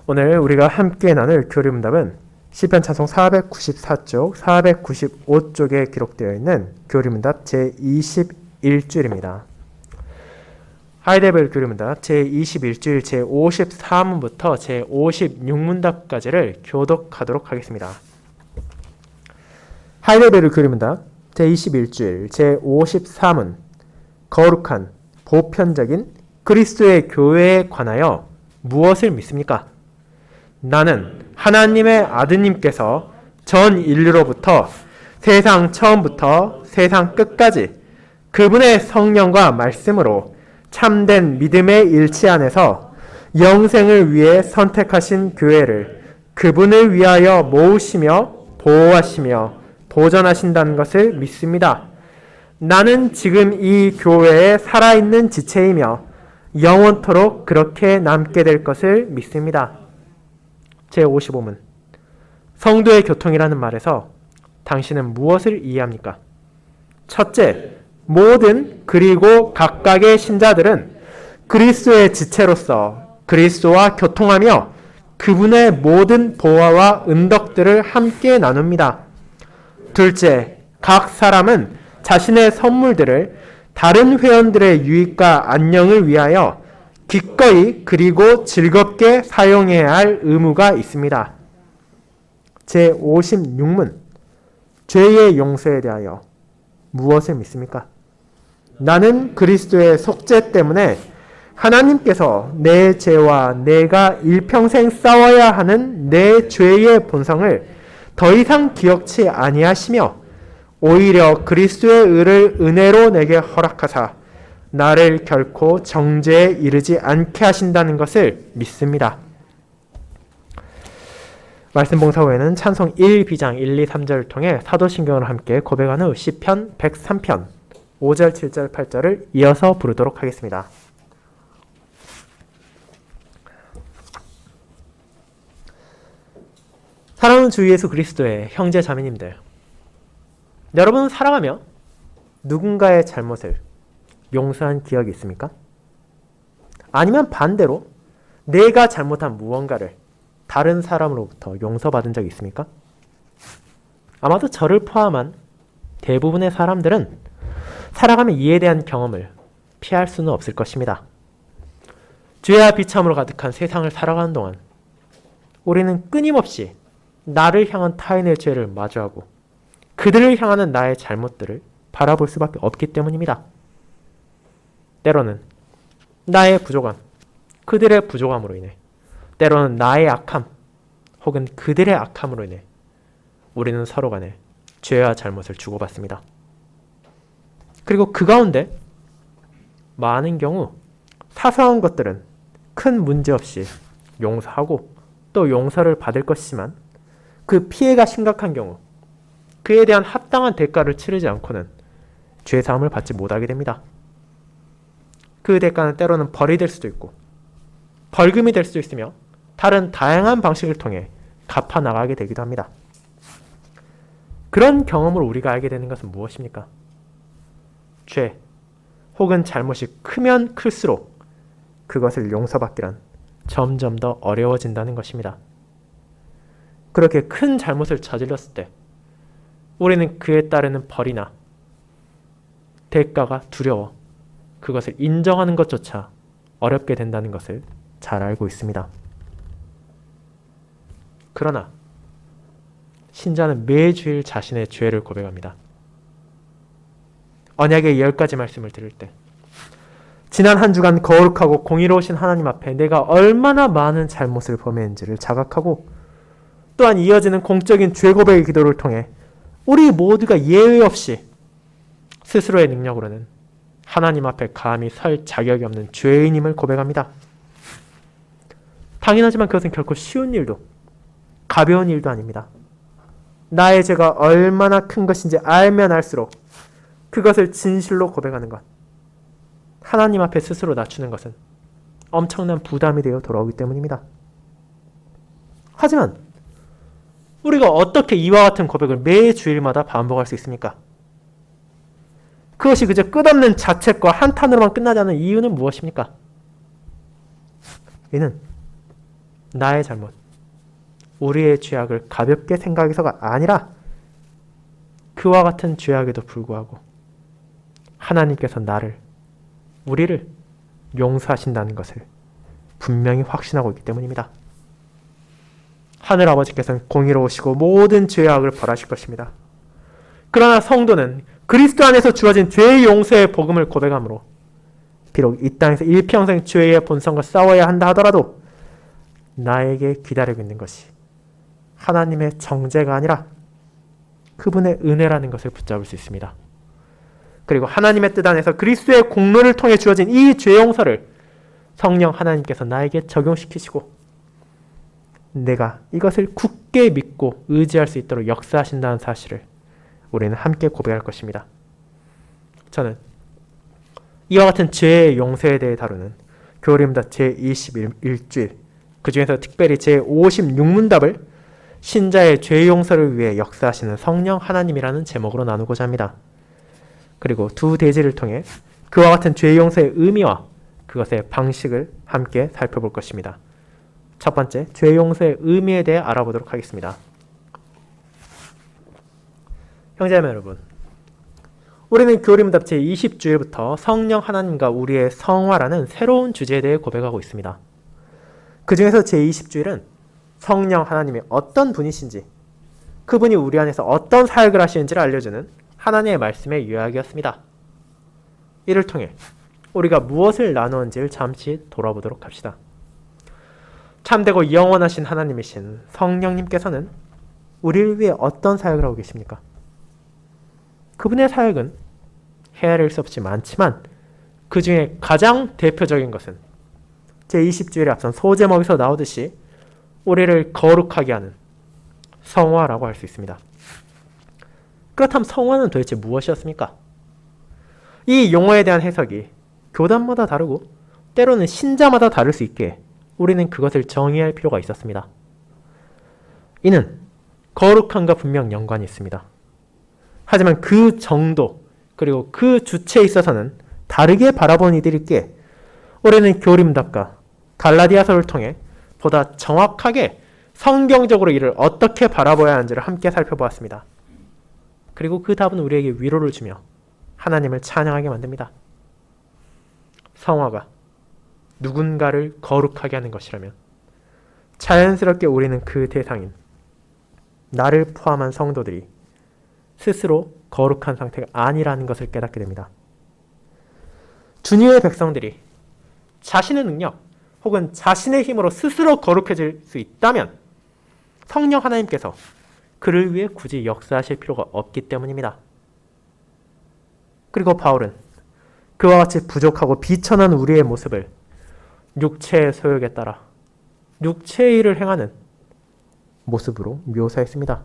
오늘 우리가 함께 나눌 교리문답은 시편 찬송 494쪽, 495쪽에 기록되어 있는 교리문답 제21주일입니다. 하이데벨 교리문답 제21주일 제54문부터 제56문답까지를 교독하도록 하겠습니다. 하이데벨 교리문답 제21주일 제54문 거룩한 보편적인 그리스도의 교회에 관하여 무엇을 믿습니까? 나는 하나님의 아드님께서 전 인류로부터 세상 처음부터 세상 끝까지 그분의 성령과 말씀으로 참된 믿음의 일치 안에서 영생을 위해 선택하신 교회를 그분을 위하여 모으시며 보호하시며 보존하신다는 것을 믿습니다. 나는 지금 이 교회에 살아있는 지체이며 영원토록 그렇게 남게 될 것을 믿습니다. 제55문 성도의 교통이라는 말에서 당신은 무엇을 이해합니까? 첫째, 모든 그리고 각각의 신자들은 그리스도의 지체로서 그리스도와 교통하며 그분의 모든 보화와 은덕들을 함께 나눕니다. 둘째, 각 사람은 자신의 선물들을 다른 회원들의 유익과 안녕을 위하여 기꺼이 그리고 즐겁게 사용해야 할 의무가 있습니다. 제56문 죄의 용서에 대하여 무엇을 믿습니까? 나는 그리스도의 속죄 때문에 하나님께서 내 죄와 내가 일평생 싸워야 하는 내 죄의 본성을 더 이상 기억치 아니하시며 오히려 그리스도의 의를 은혜로 내게 허락하사 나를 결코 정죄에 이르지 않게 하신다는 것을 믿습니다. 말씀 봉사 후에는 찬송 1비장 1, 2, 3절을 통해 사도신경을 함께 고백한 후 시편 103편 5절, 7절, 8절을 이어서 부르도록 하겠습니다. 사랑하는 주 예수 그리스도의 형제 자매님들, 여러분은 살아가며 누군가의 잘못을 용서한 기억이 있습니까? 아니면 반대로 내가 잘못한 무언가를 다른 사람으로부터 용서받은 적이 있습니까? 아마도 저를 포함한 대부분의 사람들은 살아가며 이에 대한 경험을 피할 수는 없을 것입니다. 죄와 비참으로 가득한 세상을 살아가는 동안 우리는 끊임없이 나를 향한 타인의 죄를 마주하고 그들을 향하는 나의 잘못들을 바라볼 수밖에 없기 때문입니다. 때로는 나의 부족함, 그들의 부족함으로 인해, 때로는 나의 악함 혹은 그들의 악함으로 인해 우리는 서로 간에 죄와 잘못을 주고받습니다. 그리고 그 가운데 많은 경우 사소한 것들은 큰 문제 없이 용서하고 또 용서를 받을 것이지만 그 피해가 심각한 경우 그에 대한 합당한 대가를 치르지 않고는 죄사함을 받지 못하게 됩니다. 그 대가는 때로는 벌이 될 수도 있고 벌금이 될 수도 있으며 다른 다양한 방식을 통해 갚아 나가게 되기도 합니다. 그런 경험을 우리가 알게 되는 것은 무엇입니까? 죄 혹은 잘못이 크면 클수록 그것을 용서받기란 점점 더 어려워진다는 것입니다. 그렇게 큰 잘못을 저질렀을 때 우리는 그에 따르는 벌이나 대가가 두려워 그것을 인정하는 것조차 어렵게 된다는 것을 잘 알고 있습니다. 그러나 신자는 매주일 자신의 죄를 고백합니다. 언약의 10가지 말씀을 들을 때 지난 한 주간 거룩하고 공의로우신 하나님 앞에 내가 얼마나 많은 잘못을 범했는지를 자각하고 또한 이어지는 공적인 죄 고백의 기도를 통해 우리 모두가 예외 없이 스스로의 능력으로는 하나님 앞에 감히 설 자격이 없는 죄인임을 고백합니다. 당연하지만 그것은 결코 쉬운 일도 가벼운 일도 아닙니다. 나의 죄가 얼마나 큰 것인지 알면 알수록 그것을 진실로 고백하는 것, 하나님 앞에 스스로 낮추는 것은 엄청난 부담이 되어 돌아오기 때문입니다. 하지만 우리가 어떻게 이와 같은 고백을 매 주일마다 반복할 수 있습니까? 그것이 그저 끝없는 자책과 한탄으로만 끝나지 않는 이유는 무엇입니까? 이는 나의 잘못, 우리의 죄악을 가볍게 생각해서가 아니라 그와 같은 죄악에도 불구하고 하나님께서 우리를 용서하신다는 것을 분명히 확신하고 있기 때문입니다. 하늘 아버지께서는 공의로우시고 모든 죄악을 벌하실 것입니다. 그러나 성도는 그리스도 안에서 주어진 죄의 용서의 복음을 고백함으로 비록 이 땅에서 일평생 죄의 본성과 싸워야 한다 하더라도 나에게 기다리고 있는 것이 하나님의 정죄가 아니라 그분의 은혜라는 것을 붙잡을 수 있습니다. 그리고 하나님의 뜻 안에서 그리스도의 공로를 통해 주어진 이 죄 용서를 성령 하나님께서 나에게 적용시키시고 내가 이것을 굳게 믿고 의지할 수 있도록 역사하신다는 사실을 우리는 함께 고백할 것입니다. 저는 이와 같은 죄의 용서에 대해 다루는 교리문답 제21주일, 그 중에서 특별히 제56문답을 신자의 죄 용서를 위해 역사하시는 성령 하나님이라는 제목으로 나누고자 합니다. 그리고 두 대지를 통해 그와 같은 죄 용서의 의미와 그것의 방식을 함께 살펴볼 것입니다. 첫 번째, 죄 용서의 의미에 대해 알아보도록 하겠습니다. 형제자매 여러분, 우리는 교리문답 제20주일부터 성령 하나님과 우리의 성화라는 새로운 주제에 대해 고백하고 있습니다. 그 중에서 제20주일은 성령 하나님이 어떤 분이신지, 그분이 우리 안에서 어떤 사역을 하시는지를 알려주는 하나님의 말씀의 요약이었습니다. 이를 통해 우리가 무엇을 나누었는지를 잠시 돌아보도록 합시다. 참되고 영원하신 하나님이신 성령님께서는 우리를 위해 어떤 사역을 하고 계십니까? 그분의 사역은 헤아릴 수 없이 많지만 그 중에 가장 대표적인 것은 제20주일에 앞선 소제목에서 나오듯이 우리를 거룩하게 하는 성화라고 할 수 있습니다. 그렇다면 성화는 도대체 무엇이었습니까? 이 용어에 대한 해석이 교단마다 다르고 때로는 신자마다 다를 수 있기에 우리는 그것을 정의할 필요가 있었습니다. 이는 거룩함과 분명 연관이 있습니다. 하지만 그 정도 그리고 그 주체에 있어서는 다르게 바라보는 이들이 있기에 우리는 교리문답과 갈라디아서를 통해 보다 정확하게 성경적으로 이를 어떻게 바라봐야 하는지를 함께 살펴보았습니다. 그리고 그 답은 우리에게 위로를 주며 하나님을 찬양하게 만듭니다. 성화가 누군가를 거룩하게 하는 것이라면 자연스럽게 우리는 그 대상인 나를 포함한 성도들이 스스로 거룩한 상태가 아니라는 것을 깨닫게 됩니다. 주님의 백성들이 자신의 능력 혹은 자신의 힘으로 스스로 거룩해질 수 있다면 성령 하나님께서 그를 위해 굳이 역사하실 필요가 없기 때문입니다. 그리고 바울은 그와 같이 부족하고 비천한 우리의 모습을 육체의 소욕에 따라 육체의 일을 행하는 모습으로 묘사했습니다.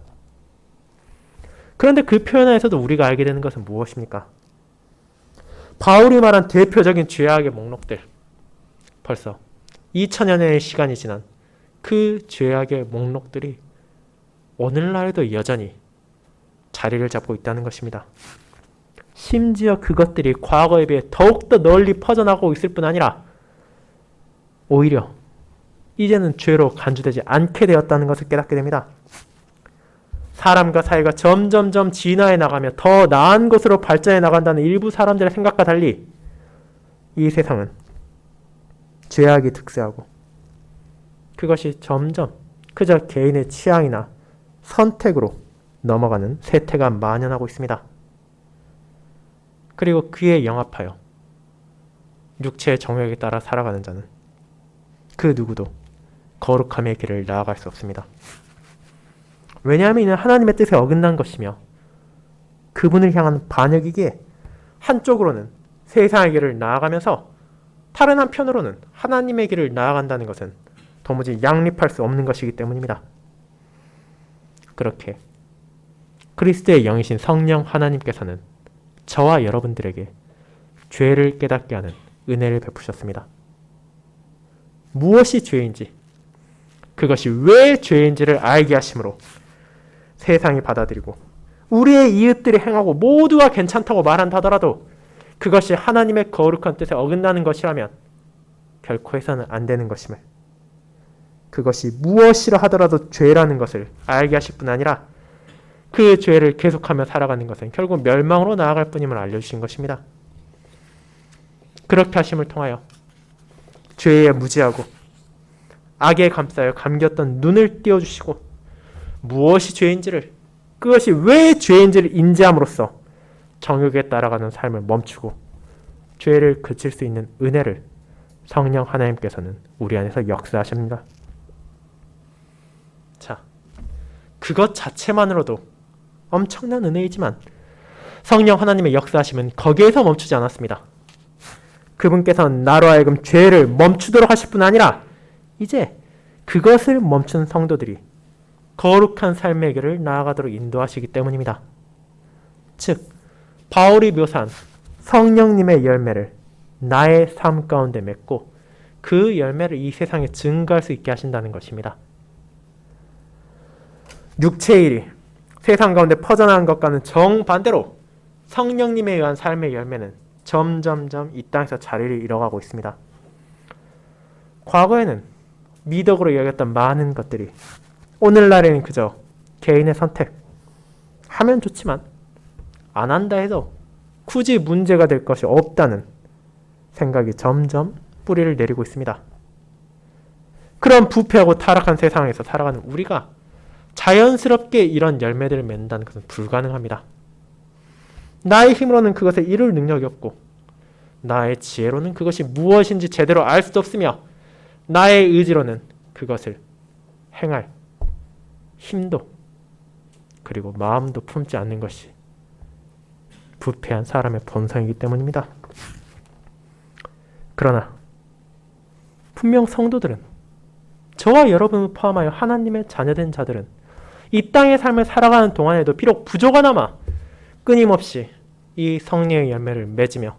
그런데 그 표현 안에서도 우리가 알게 되는 것은 무엇입니까? 바울이 말한 대표적인 죄악의 목록들, 벌써 2000년의 시간이 지난 그 죄악의 목록들이 오늘날에도 여전히 자리를 잡고 있다는 것입니다. 심지어 그것들이 과거에 비해 더욱더 널리 퍼져나가고 있을 뿐 아니라 오히려 이제는 죄로 간주되지 않게 되었다는 것을 깨닫게 됩니다. 사람과 사회가 점점점 진화해 나가며 더 나은 것으로 발전해 나간다는 일부 사람들의 생각과 달리 이 세상은 죄악이 득세하고 그것이 점점 그저 개인의 취향이나 선택으로 넘어가는 세태가 만연하고 있습니다. 그리고 그에 영합하여 육체의 정욕에 따라 살아가는 자는 그 누구도 거룩함의 길을 나아갈 수 없습니다. 왜냐하면 이는 하나님의 뜻에 어긋난 것이며 그분을 향한 반역이기에 한쪽으로는 세상의 길을 나아가면서 다른 한편으로는 하나님의 길을 나아간다는 것은 도무지 양립할 수 없는 것이기 때문입니다. 그렇게 그리스도의 영이신 성령 하나님께서는 저와 여러분들에게 죄를 깨닫게 하는 은혜를 베푸셨습니다. 무엇이 죄인지, 그것이 왜 죄인지를 알게 하심으로 세상이 받아들이고 우리의 이웃들이 행하고 모두가 괜찮다고 말한다 하더라도 그것이 하나님의 거룩한 뜻에 어긋나는 것이라면 결코 해서는 안 되는 것임을 그것이 무엇이라 하더라도 죄라는 것을 알게 하실 뿐 아니라 그 죄를 계속하며 살아가는 것은 결국 멸망으로 나아갈 뿐임을 알려주신 것입니다. 그렇게 하심을 통하여 죄에 무지하고 악에 감싸여 감겼던 눈을 띄워주시고 무엇이 죄인지를, 그것이 왜 죄인지를 인지함으로써 정욕에 따라가는 삶을 멈추고 죄를 그칠 수 있는 은혜를 성령 하나님께서는 우리 안에서 역사하십니다. 자, 그것 자체만으로도 엄청난 은혜이지만 성령 하나님의 역사하심은 거기에서 멈추지 않았습니다. 그분께서는 나로 하여금 죄를 멈추도록 하실 뿐 아니라 이제 그것을 멈춘 성도들이 거룩한 삶의 길을 나아가도록 인도하시기 때문입니다. 즉, 바울이 묘사한 성령님의 열매를 나의 삶 가운데 맺고 그 열매를 이 세상에 증거할 수 있게 하신다는 것입니다. 육체의 일이 세상 가운데 퍼져나간 것과는 정반대로 성령님에 의한 삶의 열매는 점점점 이 땅에서 자리를 잃어가고 있습니다. 과거에는 미덕으로 여겼던 많은 것들이 오늘날에는 그저 개인의 선택, 하면 좋지만 안 한다 해도 굳이 문제가 될 것이 없다는 생각이 점점 뿌리를 내리고 있습니다. 그런 부패하고 타락한 세상에서 살아가는 우리가 자연스럽게 이런 열매들을 맺는다는 것은 불가능합니다. 나의 힘으로는 그것을 이룰 능력이 없고 나의 지혜로는 그것이 무엇인지 제대로 알 수도 없으며 나의 의지로는 그것을 행할 힘도 그리고 마음도 품지 않는 것이 부패한 사람의 본성이기 때문입니다. 그러나 분명 성도들은, 저와 여러분을 포함하여 하나님의 자녀된 자들은 이 땅의 삶을 살아가는 동안에도 비록 부족하나마 끊임없이 이 성령의 열매를 맺으며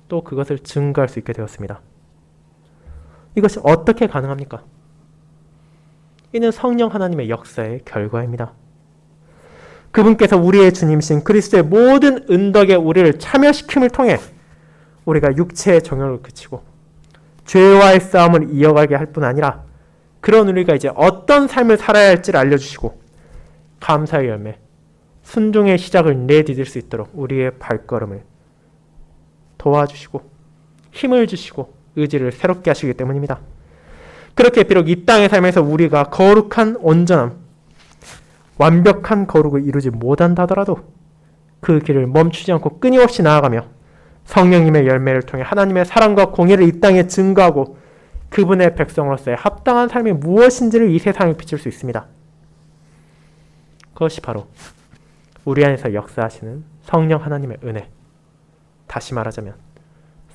또 그것을 증거할 수 있게 되었습니다. 이것이 어떻게 가능합니까? 이는 성령 하나님의 역사의 결과입니다. 그분께서 우리의 주님이신 그리스도의 모든 은덕에 우리를 참여시킴을 통해 우리가 육체의 정욕을 그치고 죄와의 싸움을 이어가게 할 뿐 아니라 그런 우리가 이제 어떤 삶을 살아야 할지를 알려주시고 감사의 열매, 순종의 시작을 내디딜 수 있도록 우리의 발걸음을 도와주시고 힘을 주시고 의지를 새롭게 하시기 때문입니다. 그렇게 비록 이 땅의 삶에서 우리가 거룩한 온전함, 완벽한 거룩을 이루지 못한다 하더라도 그 길을 멈추지 않고 끊임없이 나아가며 성령님의 열매를 통해 하나님의 사랑과 공의를 이 땅에 증거하고 그분의 백성으로서의 합당한 삶이 무엇인지를 이 세상에 비칠 수 있습니다. 그것이 바로 우리 안에서 역사하시는 성령 하나님의 은혜, 다시 말하자면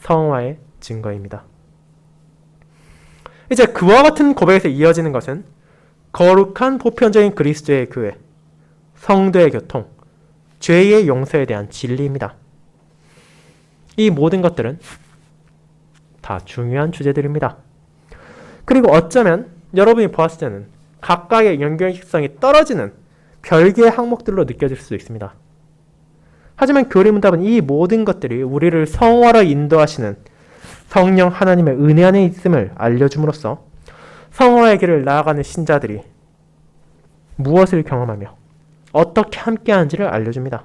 성화의 증거입니다. 이제 그와 같은 고백에서 이어지는 것은 거룩한 보편적인 그리스도의 교회, 성도의 교통, 죄의 용서에 대한 진리입니다. 이 모든 것들은 다 중요한 주제들입니다. 그리고 어쩌면 여러분이 보았을 때는 각각의 연결성이 떨어지는 별개의 항목들로 느껴질 수도 있습니다. 하지만 교리문답은 이 모든 것들이 우리를 성화로 인도하시는 성령 하나님의 은혜 안에 있음을 알려줌으로써 성화의 길을 나아가는 신자들이 무엇을 경험하며 어떻게 함께하는지를 알려줍니다.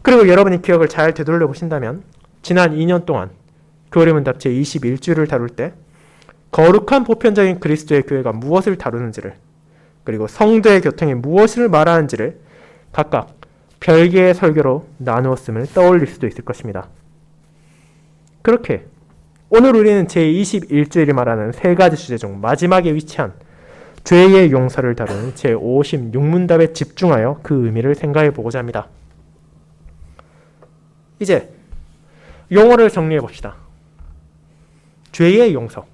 그리고 여러분이 기억을 잘 되돌려 보신다면 지난 2년 동안 교리문답 제21주를 다룰 때 거룩한 보편적인 그리스도의 교회가 무엇을 다루는지를, 그리고 성도의 교통이 무엇을 말하는지를 각각 별개의 설교로 나누었음을 떠올릴 수도 있을 것입니다. 그렇게 오늘 우리는 제21주일이 말하는 세 가지 주제 중 마지막에 위치한 죄의 용서를 다루는 제56문답에 집중하여 그 의미를 생각해 보고자 합니다. 이제 용어를 정리해 봅시다. 죄의 용서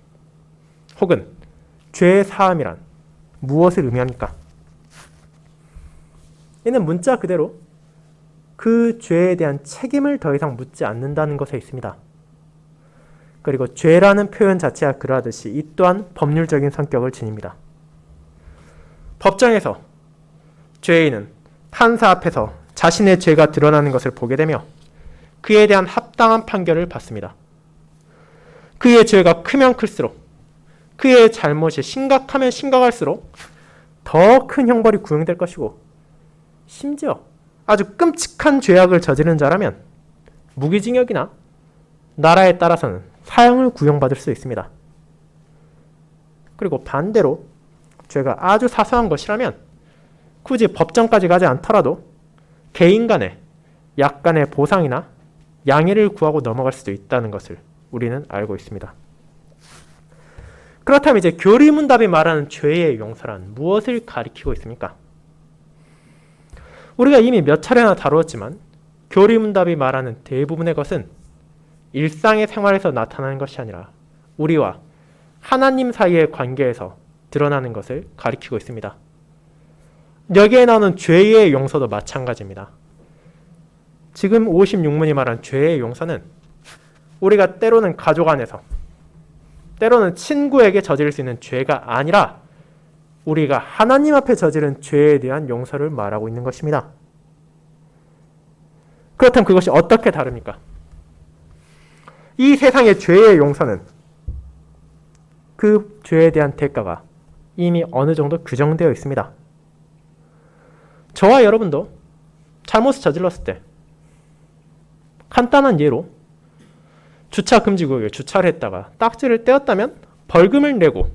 혹은 죄의 사함이란 무엇을 의미합니까? 이는 문자 그대로 그 죄에 대한 책임을 더 이상 묻지 않는다는 것에 있습니다. 그리고 죄라는 표현 자체가 그러하듯이 이 또한 법률적인 성격을 지닙니다. 법정에서 죄인은 판사 앞에서 자신의 죄가 드러나는 것을 보게 되며 그에 대한 합당한 판결을 받습니다. 그의 죄가 크면 클수록 그의 잘못이 심각하면 심각할수록 더 큰 형벌이 구형될 것이고, 심지어 아주 끔찍한 죄악을 저지른 자라면 무기징역이나 나라에 따라서는 사형을 구형받을 수 있습니다. 그리고 반대로 죄가 아주 사소한 것이라면 굳이 법정까지 가지 않더라도 개인 간의 약간의 보상이나 양해를 구하고 넘어갈 수도 있다는 것을 우리는 알고 있습니다. 그렇다면 이제 교리문답이 말하는 죄의 용서란 무엇을 가리키고 있습니까? 우리가 이미 몇 차례나 다루었지만 교리문답이 말하는 대부분의 것은 일상의 생활에서 나타나는 것이 아니라 우리와 하나님 사이의 관계에서 드러나는 것을 가리키고 있습니다. 여기에 나오는 죄의 용서도 마찬가지입니다. 지금 56문이 말한 죄의 용서는 우리가 때로는 가족 안에서, 때로는 친구에게 저지를 수 있는 죄가 아니라 우리가 하나님 앞에 저지른 죄에 대한 용서를 말하고 있는 것입니다. 그렇다면 그것이 어떻게 다릅니까? 이 세상의 죄의 용서는 그 죄에 대한 대가가 이미 어느 정도 규정되어 있습니다. 저와 여러분도 잘못을 저질렀을 때 간단한 예로 주차 금지구역에 주차를 했다가 딱지를 떼었다면 벌금을 내고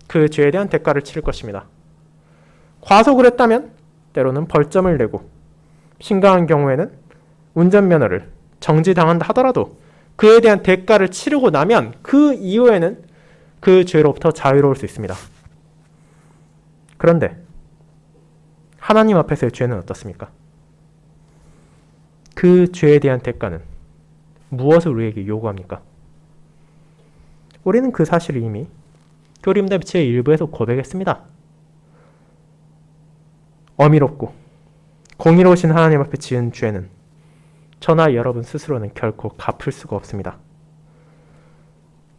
그 죄에 대한 대가를 치를 것입니다. 과속을 했다면 때로는 벌점을 내고, 심각한 경우에는 운전면허를 정지당한다 하더라도 그에 대한 대가를 치르고 나면 그 이후에는 그 죄로부터 자유로울 수 있습니다. 그런데 하나님 앞에서의 죄는 어떻습니까? 그 죄에 대한 대가는 무엇을 우리에게 요구합니까? 우리는 그 사실을 이미 교리문답 제1부에서 고백했습니다. 어미롭고 공의로우신 하나님 앞에 지은 죄는 저나 여러분 스스로는 결코 갚을 수가 없습니다.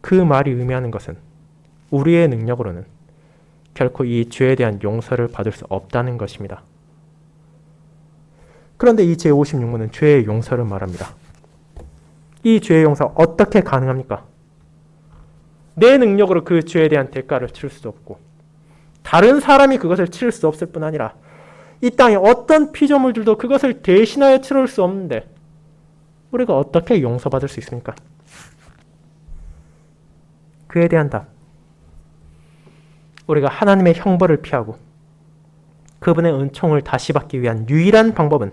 그 말이 의미하는 것은 우리의 능력으로는 결코 이 죄에 대한 용서를 받을 수 없다는 것입니다. 그런데 이 제56문은 죄의 용서를 말합니다. 이 죄의 용서가 어떻게 가능합니까? 내 능력으로 그 죄에 대한 대가를 치를 수도 없고 다른 사람이 그것을 치를 수 없을 뿐 아니라 이 땅에 어떤 피조물들도 그것을 대신하여 치를 수 없는데 우리가 어떻게 용서받을 수 있습니까? 그에 대한 답, 우리가 하나님의 형벌을 피하고 그분의 은총을 다시 받기 위한 유일한 방법은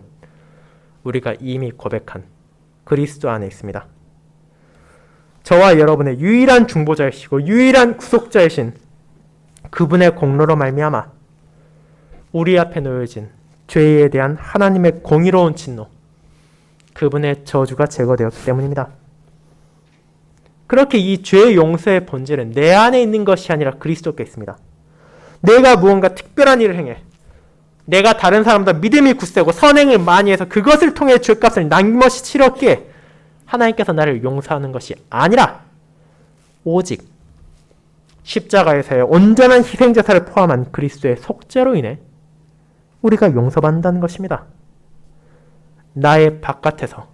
우리가 이미 고백한 그리스도 안에 있습니다. 저와 여러분의 유일한 중보자이시고 유일한 구속자이신 그분의 공로로 말미암아 우리 앞에 놓여진 죄에 대한 하나님의 공의로운 진노, 그분의 저주가 제거되었기 때문입니다. 그렇게 이 죄의 용서의 본질은 내 안에 있는 것이 아니라 그리스도께 있습니다. 내가 무언가 특별한 일을 행해 내가 다른 사람보다 믿음이 굳세고 선행을 많이 해서 그것을 통해 죄값을 남김없이 치렀기에 하나님께서 나를 용서하는 것이 아니라 오직 십자가에서의 온전한 희생제사를 포함한 그리스도의 속죄로 인해 우리가 용서받는다는 것입니다. 나의 바깥에서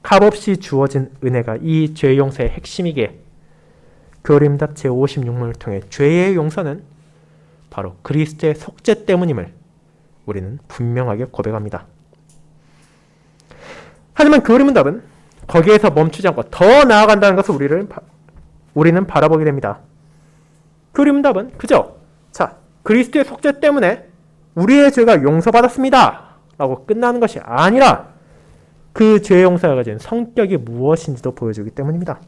값없이 주어진 은혜가 이 죄 용서의 핵심이기에 교리문답 제56문을 통해 죄의 용서는 바로 그리스도의 속죄 때문임을 우리는 분명하게 고백합니다. 하지만 교리문답은 거기에서 멈추지 않고 더 나아간다는 것을 우리는 바라보게 됩니다. 교리문답은 그저 그리스도의 속죄 때문에 우리의 죄가 용서받았습니다 라고 끝나는 것이 아니라 그 죄의 용서가 가진 성격이 무엇인지도 보여주기 때문입니다.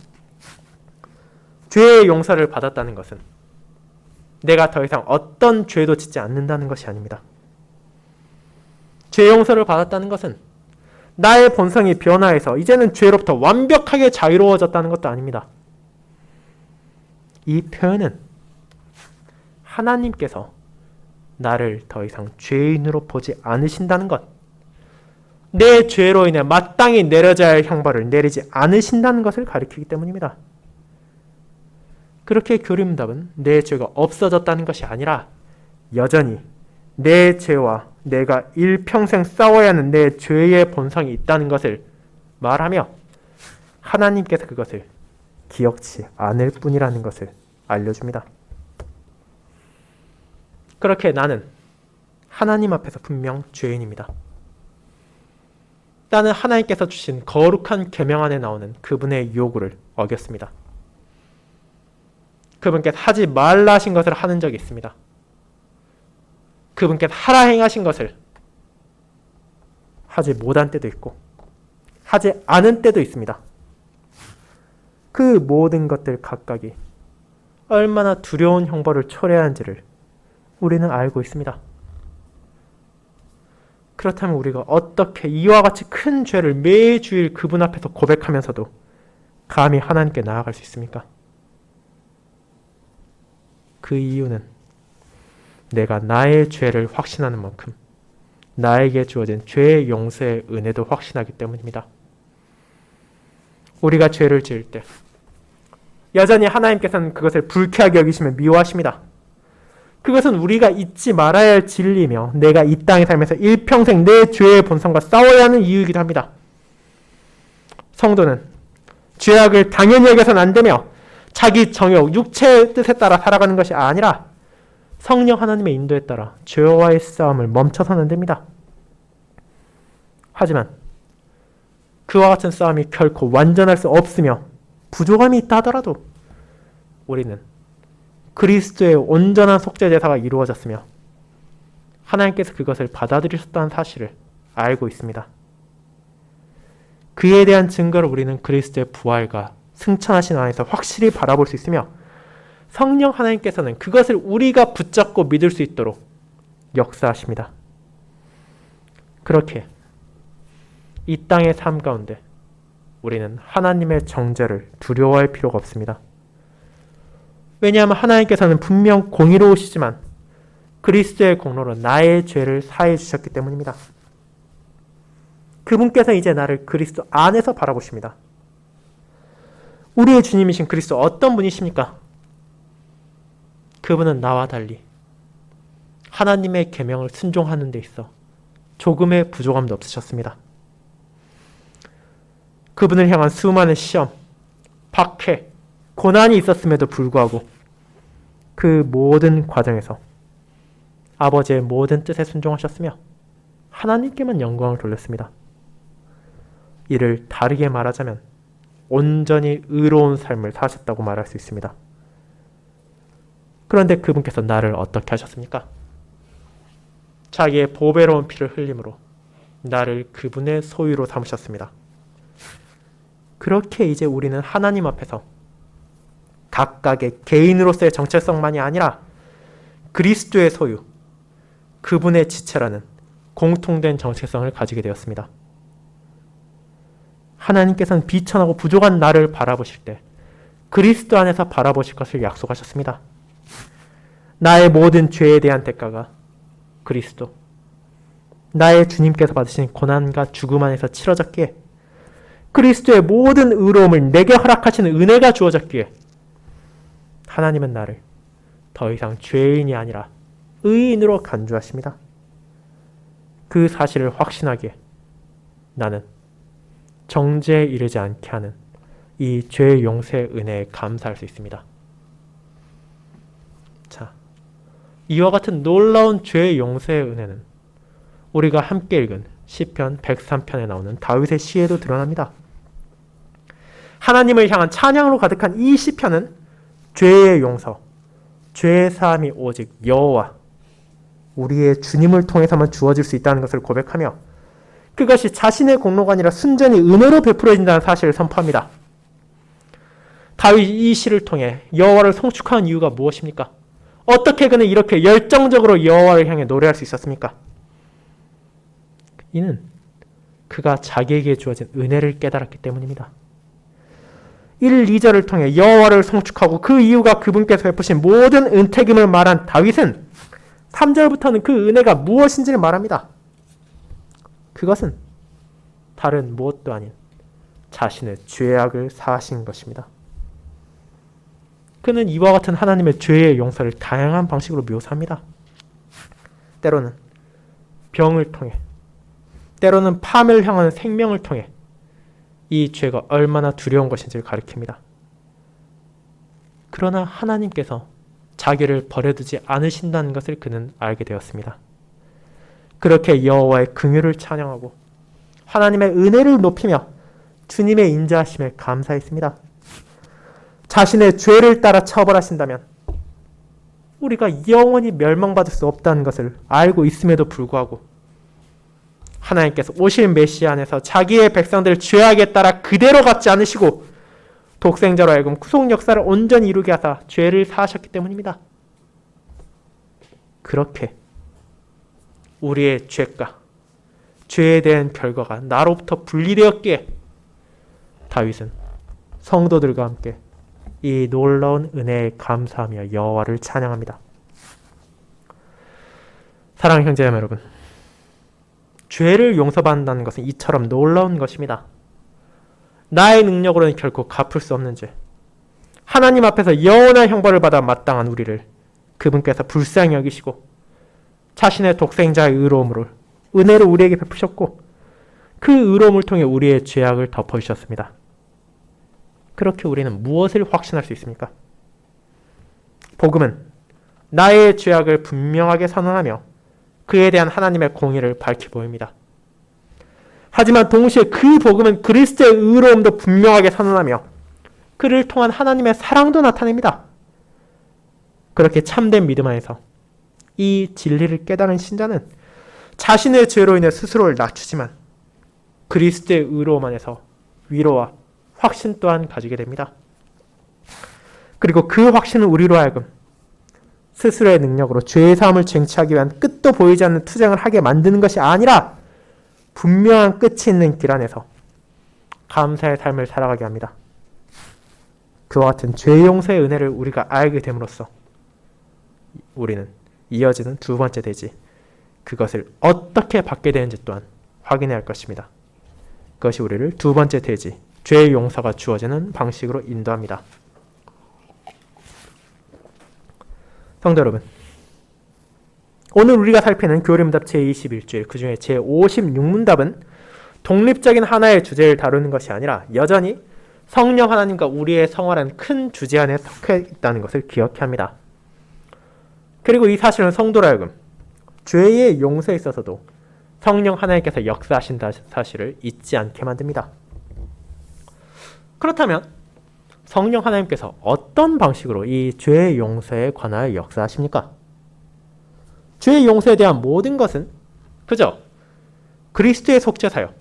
죄의 용서를 받았다는 것은 내가 더 이상 어떤 죄도 짓지 않는다는 것이 아닙니다. 죄 용서를 받았다는 것은 나의 본성이 변화해서 이제는 죄로부터 완벽하게 자유로워졌다는 것도 아닙니다. 이 표현은 하나님께서 나를 더 이상 죄인으로 보지 않으신다는 것, 내 죄로 인해 마땅히 내려져야 할 형벌을 내리지 않으신다는 것을 가리키기 때문입니다. 그렇게 교리문답은 내 죄가 없어졌다는 것이 아니라 여전히 내 죄와 내가 일평생 싸워야 하는 내 죄의 본성이 있다는 것을 말하며 하나님께서 그것을 기억치 않을 뿐이라는 것을 알려줍니다. 그렇게 나는 하나님 앞에서 분명 죄인입니다. 나는 하나님께서 주신 거룩한 계명 안에 나오는 그분의 요구를 어겼습니다. 그분께서 하지 말라 하신 것을 하는 적이 있습니다. 그분께서 하라 행하신 것을 하지 못한 때도 있고 하지 않은 때도 있습니다. 그 모든 것들 각각이 얼마나 두려운 형벌을 초래한지를 우리는 알고 있습니다. 그렇다면 우리가 어떻게 이와 같이 큰 죄를 매주일 그분 앞에서 고백하면서도 감히 하나님께 나아갈 수 있습니까? 그 이유는 내가 나의 죄를 확신하는 만큼 나에게 주어진 죄의 용서의 은혜도 확신하기 때문입니다. 우리가 죄를 지을 때 여전히 하나님께서는 그것을 불쾌하게 여기시며 미워하십니다. 그것은 우리가 잊지 말아야 할 진리이며 내가 이 땅에 살면서 일평생 내 죄의 본성과 싸워야 하는 이유이기도 합니다. 성도는 죄악을 당연히 여겨서는 안 되며 자기 정욕, 육체의 뜻에 따라 살아가는 것이 아니라 성령 하나님의 인도에 따라 죄와의 싸움을 멈춰서는 안 됩니다. 하지만 그와 같은 싸움이 결코 완전할 수 없으며 부족함이 있다 하더라도 우리는 그리스도의 온전한 속죄 제사가 이루어졌으며 하나님께서 그것을 받아들이셨다는 사실을 알고 있습니다. 그에 대한 증거를 우리는 그리스도의 부활과 승천하신 안에서 확실히 바라볼 수 있으며 성령 하나님께서는 그것을 우리가 붙잡고 믿을 수 있도록 역사하십니다. 그렇게 이 땅의 삶 가운데 우리는 하나님의 정죄를 두려워할 필요가 없습니다. 왜냐하면 하나님께서는 분명 공의로우시지만 그리스도의 공로로 나의 죄를 사해 주셨기 때문입니다. 그분께서 이제 나를 그리스도 안에서 바라보십니다. 우리의 주님이신 그리스도 어떤 분이십니까? 그분은 나와 달리 하나님의 계명을 순종하는 데 있어 조금의 부족함도 없으셨습니다. 그분을 향한 수많은 시험, 박해, 고난이 있었음에도 불구하고 그 모든 과정에서 아버지의 모든 뜻에 순종하셨으며 하나님께만 영광을 돌렸습니다. 이를 다르게 말하자면 온전히 의로운 삶을 사셨다고 말할 수 있습니다. 그런데 그분께서 나를 어떻게 하셨습니까? 자기의 보배로운 피를 흘림으로 나를 그분의 소유로 삼으셨습니다. 그렇게 이제 우리는 하나님 앞에서 각각의 개인으로서의 정체성만이 아니라 그리스도의 소유, 그분의 지체라는 공통된 정체성을 가지게 되었습니다. 하나님께서는 비천하고 부족한 나를 바라보실 때 그리스도 안에서 바라보실 것을 약속하셨습니다. 나의 모든 죄에 대한 대가가 그리스도, 나의 주님께서 받으신 고난과 죽음 안에서 치러졌기에 그리스도의 모든 의로움을 내게 허락하시는 은혜가 주어졌기에 하나님은 나를 더 이상 죄인이 아니라 의인으로 간주하십니다. 그 사실을 확신하기에 나는 정죄에 이르지 않게 하는 이 죄의 용서의 은혜에 감사할 수 있습니다. 자, 이와 같은 놀라운 죄의 용서의 은혜는 우리가 함께 읽은 시편 103편에 나오는 다윗의 시에도 드러납니다. 하나님을 향한 찬양으로 가득한 이 시편은 죄의 용서, 죄의 사함이 오직 여호와 우리의 주님을 통해서만 주어질 수 있다는 것을 고백하며 그것이 자신의 공로가 아니라 순전히 은혜로 베풀어진다는 사실을 선포합니다. 다윗이 이 시를 통해 여호와를 송축하는 이유가 무엇입니까? 어떻게 그는 이렇게 열정적으로 여호와를 향해 노래할 수 있었습니까? 이는 그가 자기에게 주어진 은혜를 깨달았기 때문입니다. 1, 2절을 통해 여호와를 송축하고 그 이유가 그분께서 베푸신 모든 은택임을 말한 다윗은 3절부터는 그 은혜가 무엇인지를 말합니다. 그것은 다른 무엇도 아닌 자신의 죄악을 사하신 것입니다. 그는 이와 같은 하나님의 죄의 용서를 다양한 방식으로 묘사합니다. 때로는 병을 통해, 때로는 파멸을 향하는 생명을 통해 이 죄가 얼마나 두려운 것인지를 가리킵니다. 그러나 하나님께서 자기를 버려두지 않으신다는 것을 그는 알게 되었습니다. 그렇게 여호와의 긍휼을 찬양하고 하나님의 은혜를 높이며 주님의 인자하심에 감사했습니다. 자신의 죄를 따라 처벌하신다면 우리가 영원히 멸망받을 수 없다는 것을 알고 있음에도 불구하고 하나님께서 오실 메시아 안에서 자기의 백성들 죄악에 따라 그대로 갚지 않으시고 독생자로 하여금 구속 역사를 온전히 이루게 하사 죄를 사하셨기 때문입니다. 그렇게 우리의 죄가, 죄에 대한 결과가 나로부터 분리되었기에 다윗은 성도들과 함께 이 놀라운 은혜에 감사하며 여호와를 찬양합니다. 사랑하는 형제자매 여러분, 죄를 용서받는다는 것은 이처럼 놀라운 것입니다. 나의 능력으로는 결코 갚을 수 없는 죄, 하나님 앞에서 영원한 형벌을 받아 마땅한 우리를 그분께서 불쌍히 여기시고 자신의 독생자의 의로움으로 은혜를 우리에게 베푸셨고 그 의로움을 통해 우리의 죄악을 덮어주셨습니다. 그렇게 우리는 무엇을 확신할 수 있습니까? 복음은 나의 죄악을 분명하게 선언하며 그에 대한 하나님의 공의를 밝히 보입니다. 하지만 동시에 그 복음은 그리스도의 의로움도 분명하게 선언하며 그를 통한 하나님의 사랑도 나타냅니다. 그렇게 참된 믿음 안에서 이 진리를 깨달은 신자는 자신의 죄로 인해 스스로를 낮추지만 그리스도의 의로움 안에서 위로와 확신 또한 가지게 됩니다. 그리고 그 확신은 우리로 하여금 스스로의 능력으로 죄의 사함을 쟁취하기 위한 끝도 보이지 않는 투쟁을 하게 만드는 것이 아니라 분명한 끝이 있는 길 안에서 감사의 삶을 살아가게 합니다. 그와 같은 죄 용서의 은혜를 우리가 알게 됨으로써 우리는 이어지는 두 번째 대지, 그것을 어떻게 받게 되는지 또한 확인해야 할 것입니다. 그것이 우리를 두 번째 대지, 죄의 용서가 주어지는 방식으로 인도합니다. 성도 여러분, 오늘 우리가 살피는 교리문답 제21주일 그 중에 제56문답은 독립적인 하나의 주제를 다루는 것이 아니라 여전히 성령 하나님과 우리의 생활은 큰 주제 안에 섞여 있다는 것을 기억해야 합니다. 그리고 이 사실은 성도로 하여금 죄의 용서에 있어서도 성령 하나님께서 역사하신다는 사실을 잊지 않게 만듭니다. 그렇다면 성령 하나님께서 어떤 방식으로 이 죄의 용서에 관하여 역사하십니까? 죄의 용서에 대한 모든 것은 그저 그리스도의 속죄사역,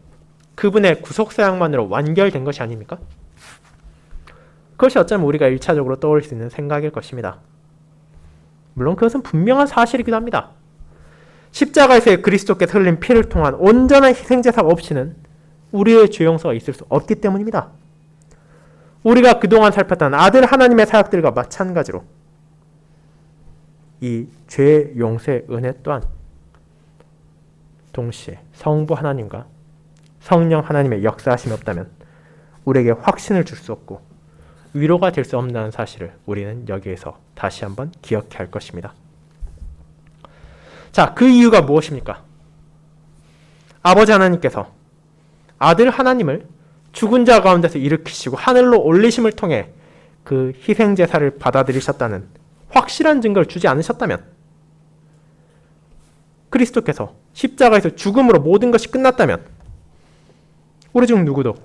그분의 구속사역만으로 완결된 것이 아닙니까? 그것이 어쩌면 우리가 1차적으로 떠올릴 수 있는 생각일 것입니다. 물론 그것은 분명한 사실이기도 합니다. 십자가에서의 그리스도께서 흘린 피를 통한 온전한 희생제사가 없이는 우리의 죄 용서가 있을 수 없기 때문입니다. 우리가 그동안 살폈던 아들 하나님의 사역들과 마찬가지로 이 죄 용서의 은혜 또한 동시에 성부 하나님과 성령 하나님의 역사하심이 없다면 우리에게 확신을 줄 수 없고 위로가 될 수 없다는 사실을 우리는 여기에서 다시 한번 기억해야 할 것입니다. 자, 그 이유가 무엇입니까? 아버지 하나님께서 아들 하나님을 죽은 자 가운데서 일으키시고 하늘로 올리심을 통해 그 희생제사를 받아들이셨다는 확실한 증거를 주지 않으셨다면, 그리스도께서 십자가에서 죽음으로 모든 것이 끝났다면 우리 중 누구도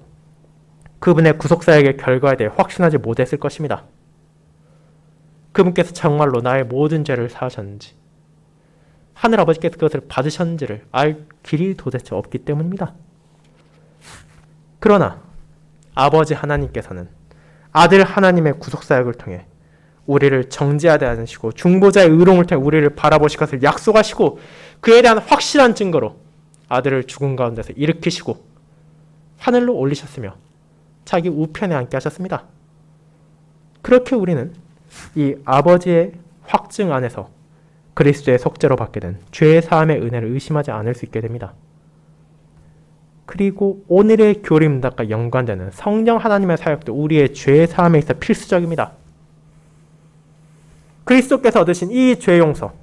그분의 구속사역의 결과에 대해 확신하지 못했을 것입니다. 그분께서 정말로 나의 모든 죄를 사하셨는지, 하늘아버지께서 그것을 받으셨는지를 알 길이 도대체 없기 때문입니다. 그러나 아버지 하나님께서는 아들 하나님의 구속사역을 통해 우리를 정죄하지 않으시고 중보자의 의로움을 통해 우리를 바라보실 것을 약속하시고 그에 대한 확실한 증거로 아들을 죽은 가운데서 일으키시고 하늘로 올리셨으며 자기 우편에 앉게 하셨습니다. 그렇게 우리는 이 아버지의 확증 안에서 그리스도의 속죄로 받게 된 죄의 사함의 은혜를 의심하지 않을 수 있게 됩니다. 그리고 오늘의 교리문답과 연관되는 성령 하나님의 사역도 우리의 죄의 사함에 있어 필수적입니다. 그리스도께서 얻으신 이 죄 용서,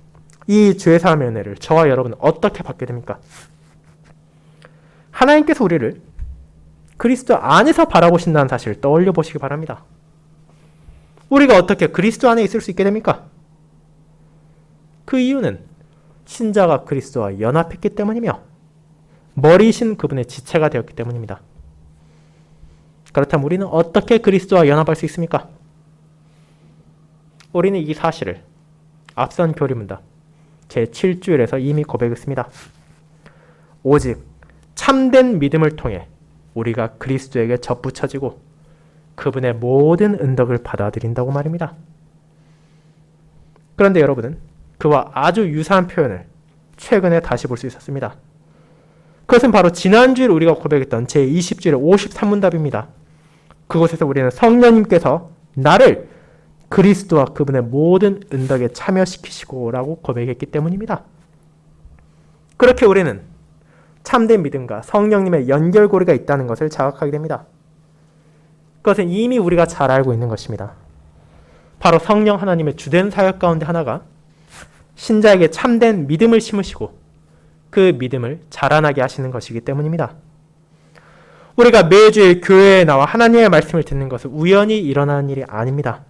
이 죄 사함의 은혜를 저와 여러분은 어떻게 받게 됩니까? 하나님께서 우리를 그리스도 안에서 바라보신다는 사실을 떠올려 보시기 바랍니다. 우리가 어떻게 그리스도 안에 있을 수 있게 됩니까? 그 이유는 신자가 그리스도와 연합했기 때문이며 머리이신 그분의 지체가 되었기 때문입니다. 그렇다면 우리는 어떻게 그리스도와 연합할 수 있습니까? 우리는 이 사실을 앞선 교리문답 제7주일에서 이미 고백했습니다. 오직 참된 믿음을 통해 우리가 그리스도에게 접붙여지고 그분의 모든 은덕을 받아들인다고 말입니다. 그런데 여러분은 그와 아주 유사한 표현을 최근에 다시 볼 수 있었습니다. 그것은 바로 지난주에 우리가 고백했던 제20주일의 53문답입니다. 그곳에서 우리는 성령님께서 나를 그리스도와 그분의 모든 은덕에 참여시키시고 라고 고백했기 때문입니다. 그렇게 우리는 참된 믿음과 성령님의 연결고리가 있다는 것을 자각하게 됩니다. 그것은 이미 우리가 잘 알고 있는 것입니다. 바로 성령 하나님의 주된 사역 가운데 하나가 신자에게 참된 믿음을 심으시고 그 믿음을 자라나게 하시는 것이기 때문입니다. 우리가 매주일 교회에 나와 하나님의 말씀을 듣는 것은 우연히 일어나는 일이 아닙니다.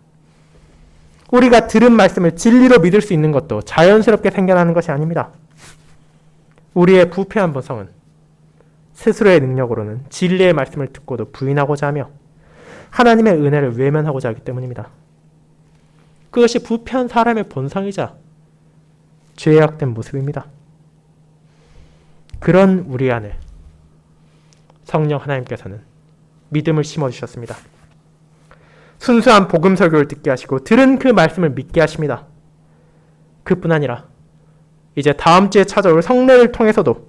우리가 들은 말씀을 진리로 믿을 수 있는 것도 자연스럽게 생겨나는 것이 아닙니다. 우리의 부패한 본성은 스스로의 능력으로는 진리의 말씀을 듣고도 부인하고자 하며 하나님의 은혜를 외면하고자 하기 때문입니다. 그것이 부패한 사람의 본성이자 죄악된 모습입니다. 그런 우리 안에 성령 하나님께서는 믿음을 심어주셨습니다. 순수한 복음 설교를 듣게 하시고 들은 그 말씀을 믿게 하십니다. 그뿐 아니라 이제 다음 주에 찾아올 성례를 통해서도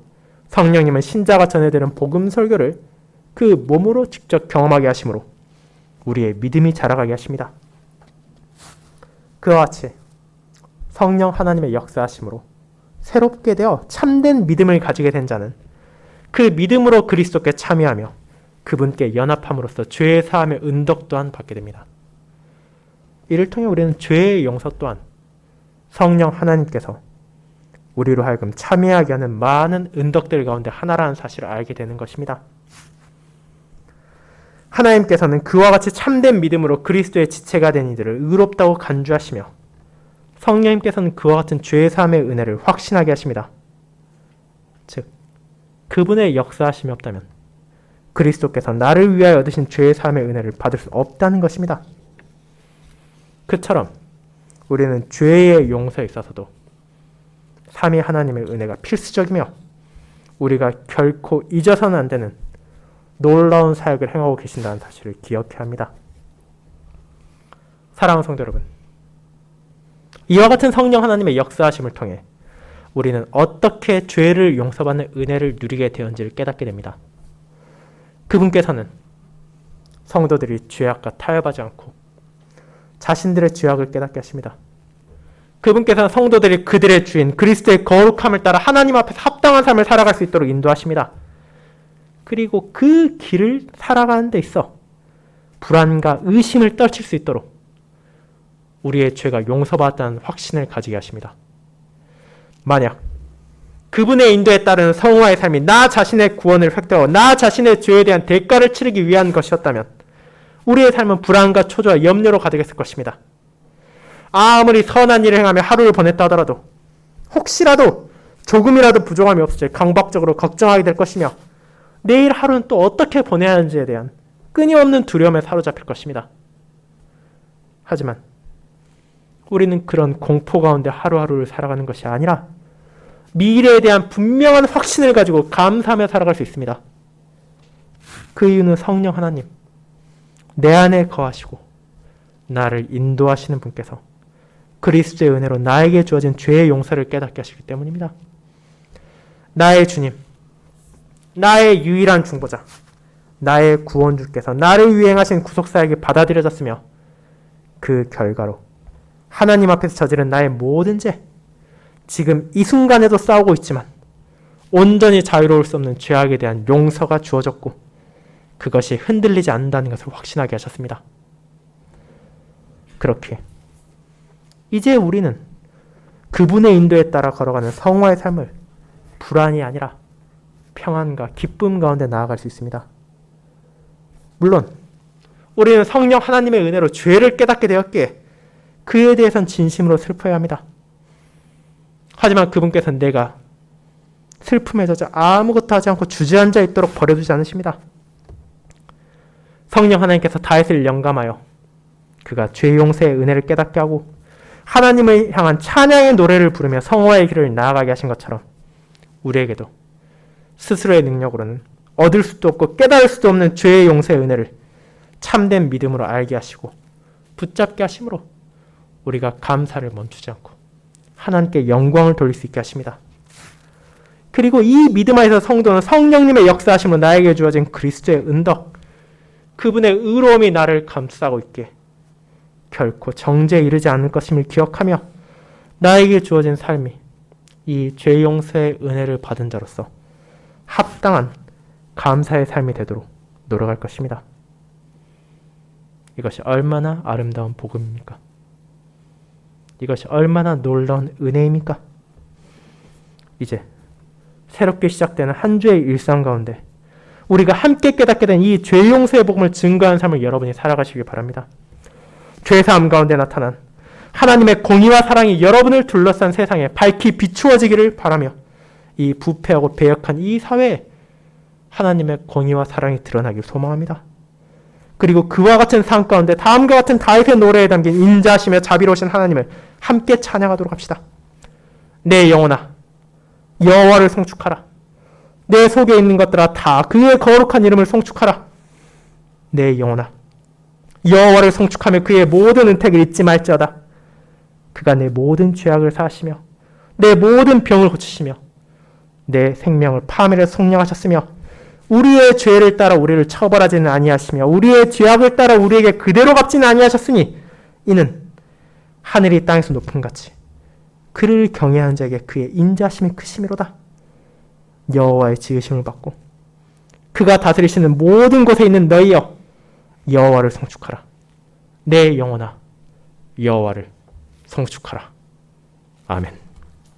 성령님은 신자가 전해드린 복음 설교를 그 몸으로 직접 경험하게 하심으로 우리의 믿음이 자라가게 하십니다. 그와 같이 성령 하나님의 역사하심으로 새롭게 되어 참된 믿음을 가지게 된 자는 그 믿음으로 그리스도께 참여하며 그분께 연합함으로써 죄의 사함의 은덕 또한 받게 됩니다. 이를 통해 우리는 죄의 용서 또한 성령 하나님께서 우리로 하여금 참여하게 하는 많은 은덕들 가운데 하나라는 사실을 알게 되는 것입니다. 하나님께서는 그와 같이 참된 믿음으로 그리스도의 지체가 된 이들을 의롭다고 간주하시며 성령님께서는 그와 같은 죄의 사함의 은혜를 확신하게 하십니다. 즉, 그분의 역사하심이 없다면 그리스도께서 나를 위하여 얻으신 죄의 사함의 은혜를 받을 수 없다는 것입니다. 그처럼 우리는 죄의 용서에 있어서도 삼위 하나님의 은혜가 필수적이며 우리가 결코 잊어서는 안 되는 놀라운 사역을 행하고 계신다는 사실을 기억해야 합니다. 사랑하는 성도 여러분, 이와 같은 성령 하나님의 역사하심을 통해 우리는 어떻게 죄를 용서받는 은혜를 누리게 되었는지를 깨닫게 됩니다. 그분께서는 성도들이 죄악과 타협하지 않고 자신들의 죄악을 깨닫게 하십니다. 그분께서는 성도들이 그들의 주인 그리스도의 거룩함을 따라 하나님 앞에서 합당한 삶을 살아갈 수 있도록 인도하십니다. 그리고 그 길을 살아가는 데 있어 불안과 의심을 떨칠 수 있도록 우리의 죄가 용서받았다는 확신을 가지게 하십니다. 만약 그분의 인도에 따르는 성화의 삶이 나 자신의 구원을 획득하고 나 자신의 죄에 대한 대가를 치르기 위한 것이었다면 우리의 삶은 불안과 초조와 염려로 가득했을 것입니다. 아무리 선한 일을 행하며 하루를 보냈다 하더라도 혹시라도 조금이라도 부족함이 없을지 강박적으로 걱정하게 될 것이며 내일 하루는 또 어떻게 보내야 하는지에 대한 끊임없는 두려움에 사로잡힐 것입니다. 하지만 우리는 그런 공포 가운데 하루하루를 살아가는 것이 아니라 미래에 대한 분명한 확신을 가지고 감사하며 살아갈 수 있습니다. 그 이유는 성령 하나님, 내 안에 거하시고 나를 인도하시는 분께서 그리스도의 은혜로 나에게 주어진 죄의 용서를 깨닫게 하시기 때문입니다. 나의 주님, 나의 유일한 중보자, 나의 구원주께서 나를 위해 행하신 구속사역이 받아들여졌으며 그 결과로 하나님 앞에서 저지른 나의 모든 죄, 지금 이 순간에도 싸우고 있지만 온전히 자유로울 수 없는 죄악에 대한 용서가 주어졌고 그것이 흔들리지 않는다는 것을 확신하게 하셨습니다. 그렇게 이제 우리는 그분의 인도에 따라 걸어가는 성화의 삶을 불안이 아니라 평안과 기쁨 가운데 나아갈 수 있습니다. 물론 우리는 성령 하나님의 은혜로 죄를 깨닫게 되었기에 그에 대해서는 진심으로 슬퍼야 합니다. 하지만 그분께서는 내가 슬픔에 젖어 아무것도 하지 않고 주저앉아 있도록 버려두지 않으십니다. 성령 하나님께서 다윗을 영감하여 그가 죄 용서의 은혜를 깨닫게 하고 하나님을 향한 찬양의 노래를 부르며 성화의 길을 나아가게 하신 것처럼 우리에게도 스스로의 능력으로는 얻을 수도 없고 깨달을 수도 없는 죄의 용서의 은혜를 참된 믿음으로 알게 하시고 붙잡게 하심으로 우리가 감사를 멈추지 않고 하나님께 영광을 돌릴 수 있게 하십니다. 그리고 이 믿음 안에서 성도는 성령님의 역사하심으로 나에게 주어진 그리스도의 은덕, 그분의 의로움이 나를 감싸고 있게 결코 정죄에 이르지 않을 것임을 기억하며 나에게 주어진 삶이 이 죄 용서의 은혜를 받은 자로서 합당한 감사의 삶이 되도록 노력할 것입니다. 이것이 얼마나 아름다운 복음입니까? 이것이 얼마나 놀라운 은혜입니까? 이제 새롭게 시작되는 한 주의 일상 가운데 우리가 함께 깨닫게 된 이 죄 용서의 복음을 증거하는 삶을 여러분이 살아가시길 바랍니다. 죄사함 가운데 나타난 하나님의 공의와 사랑이 여러분을 둘러싼 세상에 밝히 비추어지기를 바라며 이 부패하고 배역한 이 사회에 하나님의 공의와 사랑이 드러나길 소망합니다. 그리고 그와 같은 삶 가운데 다음과 같은 다윗의 노래에 담긴 인자하시며 자비로우신 하나님을 함께 찬양하도록 합시다. 내 영혼아 여호와를 송축하라. 내 속에 있는 것들아 다 그의 거룩한 이름을 송축하라. 내 영혼아 여호와를 송축하며 그의 모든 은택을 잊지 말지어다. 그가 내 모든 죄악을 사하시며 내 모든 병을 고치시며 내 생명을 파멸에 속량하셨으며 우리의 죄를 따라 우리를 처벌하지는 아니하시며 우리의 죄악을 따라 우리에게 그대로 갚지는 아니하셨으니 이는 하늘이 땅에서 높음같이 그를 경외하는 자에게 그의 인자심이 크심이로다. 여호와의 지으심을 받고 그가 다스리시는 모든 곳에 있는 너희여 여호와를 송축하라. 내 영혼아 여호와를 송축하라. 아멘.